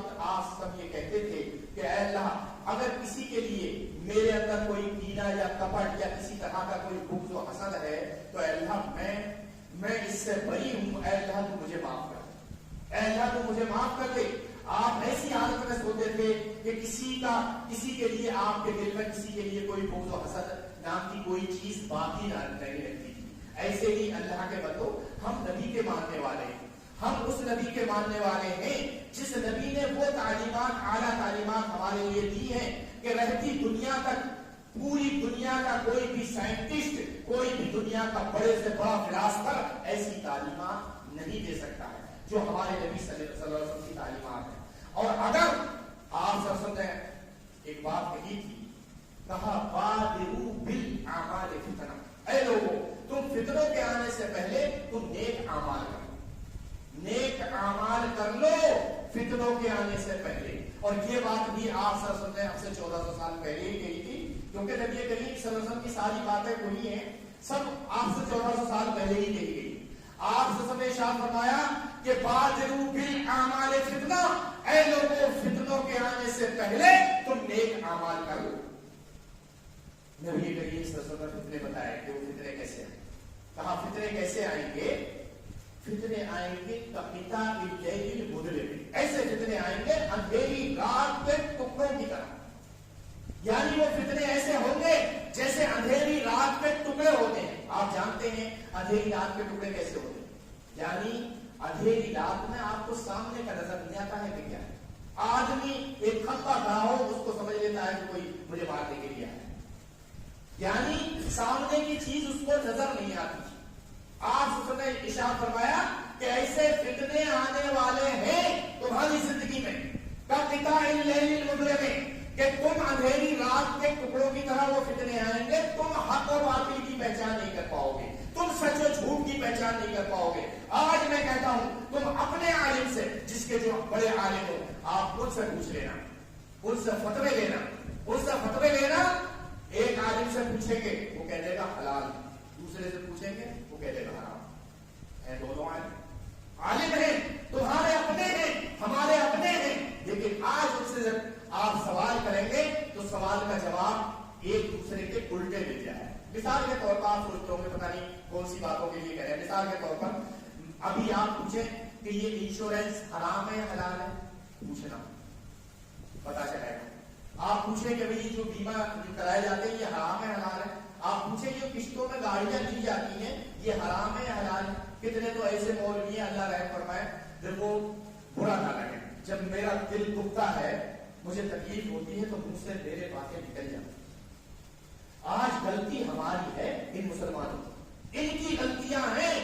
وقت آپ سب یہ کہتے تھے کہ اے اللہ اگر کسی کے لیے میرے اندر کوئی کینہ یا کپٹ یا کسی طرح کا کوئی بغض و حسد ہے تو اے اللہ میں اس سے بری ہوں، اے اللہ تو مجھے معاف کر دے، اے اللہ تو مجھے معاف کر دے۔ آپ ایسی حالت میں سوتے تھے کہ کسی کے لیے آپ کے دل میں کسی کے لیے کوئی بغض و حسد نام کی کوئی چیز باقی نہ نہیں رہتی تھی۔ ایسے ہی اللہ کے بندو ہم نبی کے ماننے والے ہیں، ہم اس نبی کے ماننے والے ہیں جس نبی نے وہ تعلیمات اعلیٰ تعلیمات ہمارے لیے دی ہیں کہ رہتی دنیا تک پوری دنیا کا کوئی بھی سائنٹسٹ، کوئی بھی دنیا کا بڑے سے بڑا فلاسفر ایسی تعلیمات نہیں دے سکتا ہے جو ہمارے نبی صلی اللہ علیہ وسلم کی تعلیمات ہیں۔ اور اگر آپ صلی اللہ علیہ وسلم نے ایک بات کہی تھی، کہا بادروا بالاعمال فتنہ، اے لوگوں تم فتنوں کے آنے سے پہلے تم نیک اعمال کرو، نیک اعمال کر لو فتنوں کے آنے سے پہلے۔ اور یہ بات بھی آپ صلی اللہ علیہ وسلم نے اب سے 1400 سال پہلے ہی کہی تھی، کیونکہ نبی کریم صلی اللہ علیہ وسلم کی ساری باتیں وہی ہیں، سب آپ سے 1400 سال پہلے ہی کہی گئی۔ آپ صلی اللہ علیہ وسلم نے ارشاد فرمایا کہ بادروا بالاعمال فتنہ، اے لوگوں فتنوں کے آنے سے پہلے تم نیک اعمال کر لو۔ نبی کریم صلی اللہ علیہ وسلم نے فتنے بتائے کہ وہ فتنے کیسے آئیں، کہا فتنے کیسے آئیں گے؟ فتنے آئیں گے کقطاع اللیل المظلم، ایسے فتنے آئیں گے اندھیری رات کے ٹکڑوں کی طرح، یعنی وہ فتنے ایسے ہوں گے جیسے اندھیری رات کے ٹکڑے ہوتے ہیں۔ آپ جانتے ہیں اندھیری رات کے ٹکڑے کیسے ہوتے ہیں، یعنی اندھیری رات میں آپ کو سامنے کا نظر نہیں آتا ہے کہ کیا ہے، آدمی ایک خطہ کھڑا ہو اس کو سمجھ لیتا ہے کہ کوئی مجھے مارنے کے لیے آیا ہے، یعنی سامنے کی چیز اس کو نظر نہیں آتی۔ آپ نے ارشاد فرمایا کہ ایسے فتنے آنے والے ہیں تمہاری زندگی میں کقطاع اللیل المظلم، کہ تم اندھیری رات کے ٹکڑوں کی طرح وہ فتنے آئیں گے، تم حق و باطل کی پہچان نہیں کر پاؤ گے، تم سچ و جھوٹ کی پہچان نہیں کر پاؤ گے۔ آج میں کہتا ہوں تم اپنے عالم سے، جس کے جو بڑے عالم ہو، آپ مجھ سے پوچھ لینا، ان سے فتوے لینا، ان سے فتوے لینا۔ ایک عالم سے پوچھیں گے وہ کہہ دے گا حلال، دوسرے سے پوچھیں گے وہ کہہ دے گا حرام ہے۔ دونوں عالم ہیں، تمہارے اپنے ہیں، ہمارے اپنے ہیں، لیکن آج ان سے جب آپ سوال کریں گے تو سوال کا جواب ایک دوسرے کے الٹے مل جائے۔ مثال کے طور پر آپ سوچتے ہوں گے پتہ نہیں کون سی باتوں کے لیے کہہ رہے ہیں۔ مثال کے طور پر ابھی آپ پوچھیں کہ یہ انشورنس حرام ہے حلال ہے، پوچھنا پتا چلے گا۔ آپ پوچھیں کہ بھئی جو بیمہ جو کرائے جاتے ہیں یہ حرام ہے حلال ہے، آپ پوچھیں جو قسطوں میں گاڑیاں دی جاتی ہیں یہ حرام ہے حلال ہے۔ کتنے تو ایسے مولوی ہیں، اللہ رحم فرمائے، جب وہ برا نہ لگے، جب میرا دل دکھتا ہے، مجھے تکلیف ہوتی ہے تو مجھ سے میرے باتیں نکل جاتی۔ آج غلطی ہماری ہے ان مسلمانوں کی، ان کی غلطیاں ہیں۔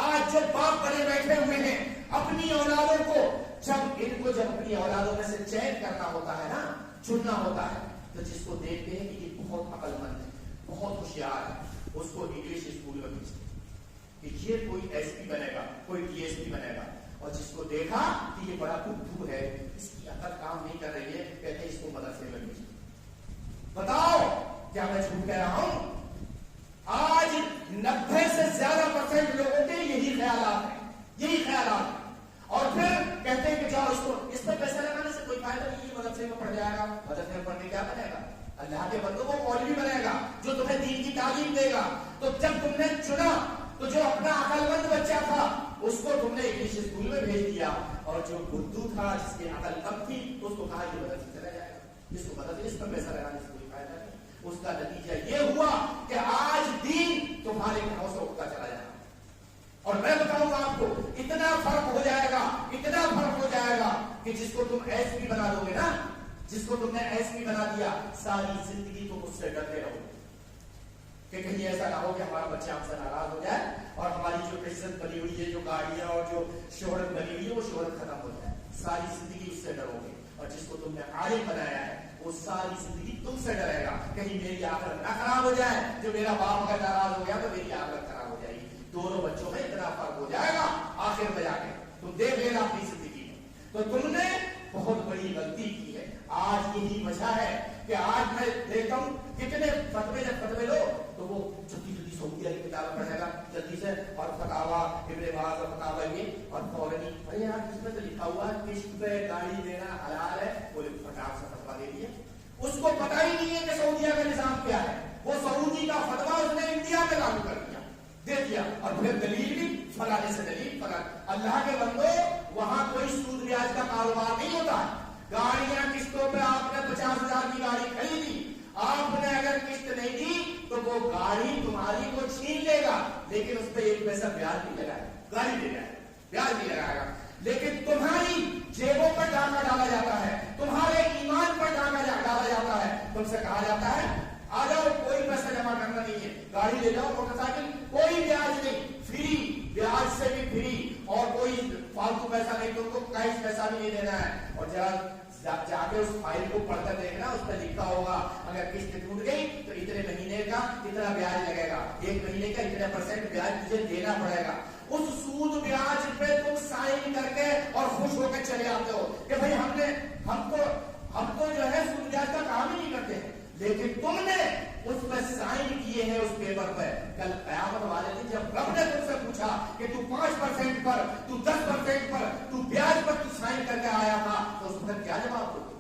آج جو باپ بنے بیٹھے ہوئے ہیں اپنی اولادوں کو، جب اپنی اولادوں میں سے چین کرنا ہوتا ہے نا، چننا ہوتا ہے، تو جس کو دیکھتے ہیں کہ یہ بہت عقل مند ہے، بہت ہوشیار ہے، اس کو انگلش اسکول میں بھیجتے ہیں کہ یہ کوئی ایس پی بنے گا، کوئی ڈی ایس پی بنے گا، اور جس کو دیکھا کہ یہ بڑا بدھو ہے، اس کی عقل کام نہیں کر رہی ہے، کہتے ہیں اس کو مدرسے میں بھیجتے ہیں۔ بتاؤ کیا میں جھوٹ کہہ رہا ہوں؟ آج 90 سے زیادہ % لوگوں کے یہی خیالات ہیں، یہی خیالات ہیں، اور پھر کہتے ہیں کہ جاؤ اس پہ پیسے لگانے سے کوئی فائدہ نہیں، یہ مدرسے میں پڑھ جائے گا، مدرسے میں پڑھ کے کیا بنے گا؟ اللہ کے بندوں وہ مولوی بنے گا جو تمہیں دین کی تعلیم دے گا۔ تو جب تم نے چنا تو جو اپنا عقل مند بچہ تھا اس کو تم نے انگلش اسکول میں بھیج دیا، اور جو بدھو تھا جس کی عقل کم تھی اس کو کہا یہ مدرسے چلا جائے گا، جس کو مدرسے اس پر پیسہ لگانے سے کوئی فائدہ نہیں۔ اس کا نتیجہ یہ ہوا کہ آج دین تمہارے گھروں سے اٹھتا چلا جائے گا۔ اور میں بتاؤں آپ کو اتنا فرق ہو جائے گا، اتنا فرق ہو جائے گا کہ جس کو تم ایس پی بنا دو گے نا، جس کو تم نے ایس پی بنا دیا، ساری زندگی تم اس سے ڈرتے رہو کہ کہیں ایسا نہ ہو کہ ہمارا بچہ ہم سے ناراض ہو جائے اور ہماری جو عزت بنی ہوئی ہے، جو گاڑیاں اور جو شہرت بنی ہوئی ہے، وہ شہرت ختم ہو جائے۔ ساری زندگی اس سے ڈرو گے، اور جس کو تم نے عالم بنایا ہے وہ ساری زندگی تم سے ڈرے گا کہیں میری آخرت نہ خراب ہو جائے، جو میرا باپ اگر ناراض ہو گیا تو میری آخرت خراب ہو جائے گی۔ دونوں بچوں میں اتنا فرق ہو جائے گا آخر میں جا کے، تم دیکھ لینا اپنی زندگی میں۔ تو تم نے بہت بڑی غلطی کی ہے۔ آج یہی وجہ ہے کہ آج میں دیکھتا ہوں کتنے فتوے لو تو وہ جلدی سعودی عرب کی کتابیں پڑھے گا جلدی سے، اور فتاوا ابن باز اور فتاوا یہ، اور فوراً ارے یار اس میں تو لکھا ہوا ہے قسط پہ گاڑی دینا حلال ہے، وہ فٹاف سے فتوا دے دیا. اس کو پتا ہی نہیں ہے کہ سعودیہ کا نظام کیا ہے، وہ سعودی کا فتوا اس نے انڈیا میں لاگو کر دیا، دے دیا، اور پھر دلیل بھی فلانے سے دلیل فلاں. اللہ کے بندو، وہاں کوئی سود بیاج کا کاروبار نہیں ہوتا ہے. گاڑیاں قسطوں پہ آپ نے 50,000 کی گاڑی خریدی، آپ نے اگر قسط نہیں دی تو وہ گاڑی تمہاری کو چھین لے گا، لیکن اس پہ 1 پیسہ بیاج نہیں لگائے گا، گاڑی دے جائے گا، بیاج نہیں لگائے گا. لیکن تمہاری جیبوں پر ڈاکہ ڈالا جاتا ہے، تمہارے ایمان پر ڈاکہ ڈالا جاتا ہے. تم سے کہا جاتا ہے آ جاؤ، کوئی پیسہ جمع کرنا نہیں ہے، گاڑی لے جاؤ، موٹر سائیکل، کوئی بیاج نہیں، فری، بیاج سے بھی فری، اور کوئی فالتو پیسہ نہیں، تم کو کیش پیسہ بھی نہیں دینا ہے. اور جا کے اس فائل کو پڑھ کر دیکھنا، اس پہ لکھا ہوگا اگر قسط ٹوٹ گئی تو اتنے مہینے کا اتنا بیاج لگے گا، 1 مہینے کا اتنے % بیاج تجھے دینا پڑے گا. اس سود بیاج پہ تم سائن کر کے اور خوش ہو کے چلے آتے ہو کہ بھائی ہم تو جو ہے سود بیاج کا کام ہی نہیں کرتے ہیں، لیکن تم نے اس پہ سائن کیے ہیں اس پیپر پہ. کل قیامت والے دن جب رب نے تم سے پوچھا کہ تو 5% پر، تو 10% پر، تو بیاج پر تو سائن کر کے آیا تھا، تو اس پر کیا جواب دو گے؟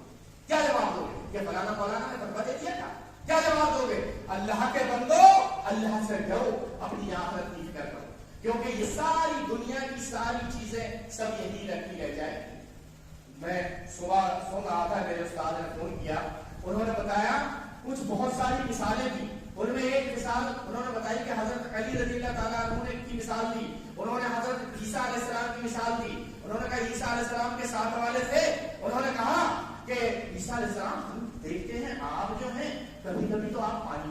کیا جواب دو گے کہ فلانا فلانا نے فتویٰ دے دیا تھا؟ کیا جواب دو گے؟ اللہ کے بندو، اللہ سے ڈرو، اپنی آخرت کی فکر کرو، کیونکہ یہ ساری دنیا کی ساری چیزیں سب یہی رکھی رہ جائیں گی. میں صبح سن رہا تھا، میرے استاد نے فون کیا، انہوں نے بتایا کچھ بہت ساری مثالیں تھیں. ان میں ایک مثال انہوں نے بتائی کہ حضرت علی رضی اللہ تعالیٰ عنہ کی مثال دی. انہوں نے حضرت عیسیٰ علیہ السلام کی مثال دی. انہوں نے کہا عیسیٰ علیہ السلام کے 7 والے تھے. انہوں نے کہا کہ عیسیٰ علیہ السلام ہم دیکھتے ہیں آپ جو ہیں کبھی کبھی تو آپ پانی